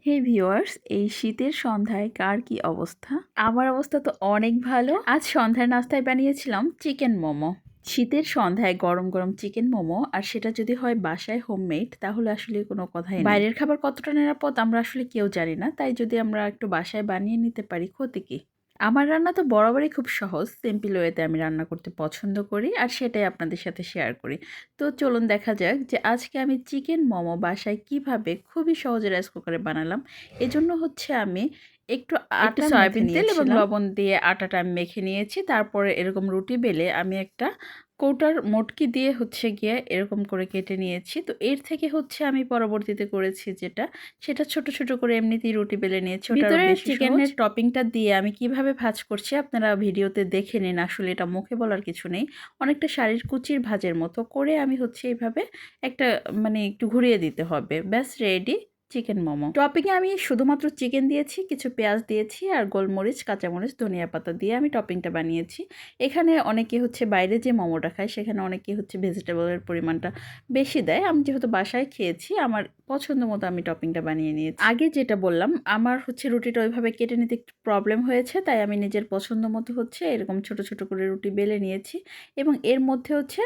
হে viewers, এই শীতের সন্ধ্যায় কার কি অবস্থা? আমার অবস্থা তো অনেক ভালো। আজ সন্ধ্যার নাস্তায় বানিয়েছিলাম চিকেন মোমো। শীতের সন্ধ্যায় গরম গরম চিকেন মোমো, আর সেটা যদি হয় বাসায় হোমমেড, তাহলে আসলে কোনো কথাই নেই। বাইরের খাবার কতটা নিরাপদ আমরা আসলে কেউ জানি না, তাই যদি আমরা একটু বাসায় বানিয়ে নিতে পারি, ক্ষতি কি? আমার রান্না তো বরাবরই খুব সহজ, সিম্পল ওয়েতে আমি রান্না করতে পছন্দ করি, আর সেটাই আপনাদের সাথে শেয়ার করি। তো চলুন দেখা যাক যে আজকে আমি চিকেন মোমো বাসায় কিভাবে খুবই সহজে রাইস কুকারে বানালাম। এজন্য হচ্ছে আমি একটু আটা সয়াবিন তেল এবং লবণ দিয়ে আটাটা আমি মেখে নিয়েছি। তারপরে এরকম রুটি বেলে আমি একটা কৌটার মোটকি দিয়ে হচ্ছে গিয়ে এরকম করে কেটে নিয়েছি। তো এর থেকে হচ্ছে আমি পরবর্তীতে করেছি যেটা, সেটা ছোট ছোট করে এমনিতেই রুটি বেলে নিয়েছি। ভিতরে চিকেনের টপিংটা দিয়ে আমি কিভাবে ভাজ করছি আপনারা ভিডিওতে দেখে নিন। আসলে এটা মুখে বলার কিছু নেই, অনেকটা শাড়ির কুচির ভাজের মতো করে আমি হচ্ছে এইভাবে একটা মানে একটু ঘুরিয়ে দিতে হবে, ব্যাস রেডি চিকেন মোমো। টপিংয়ে আমি শুধুমাত্র চিকেন দিয়েছি, কিছু পেঁয়াজ দিয়েছি, আর গোলমরিচ, কাঁচামরিচ, ধনিয়া পাতা দিয়ে আমি টপিংটা বানিয়েছি। এখানে অনেকে হচ্ছে বাইরে যে মোমোটা খায় সেখানে অনেকে হচ্ছে ভেজিটেবলের পরিমাণটা বেশি দেয়। আমি যেহেতু বাসায় খেয়েছি, আমার পছন্দ মতো আমি টপিংটা বানিয়ে নিয়েছি। আগে যেটা বললাম, আমার হচ্ছে রুটিটা ওইভাবে কেটে নিতে একটু প্রবলেম হয়েছে, তাই আমি নিজের পছন্দ মতো হচ্ছে এরকম ছোট ছোট করে রুটি বেলে নিয়েছি এবং এর মধ্যে হচ্ছে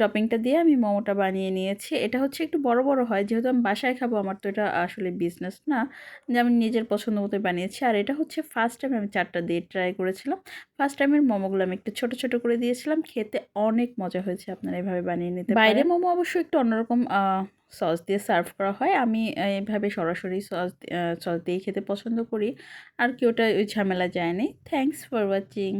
টপিংটা দিয়ে আমি মোমোটা বানিয়ে নিয়েছি। এটা হচ্ছে একটু বড় বড় হয়, যেহেতু আমি বাসায় খাবো, আমার তো এটা আসলে বিজনেস না, যে আমি নিজের পছন্দ মতো বানিয়েছি। আর এটা হচ্ছে ফার্স্ট টাইম আমি 4টা দিয়ে ট্রাই করেছিলাম। ফার্স্ট টাইমের মোমোগুলো আমি একটু ছোট ছোট করে দিয়েছিলাম, খেতে অনেক মজা হয়েছে। আপনারা এভাবে বানিয়ে নিতে পারেন। বাইরে মোমো অবশ্য একটু অন্যরকম সস দিয়ে সার্ভ করা হয়, আমি এইভাবে সরাসরি সস দিয়েই খেতে পছন্দ করি, আর কি ওটা ওই ঝামেলা যায় না। Thanks for watching.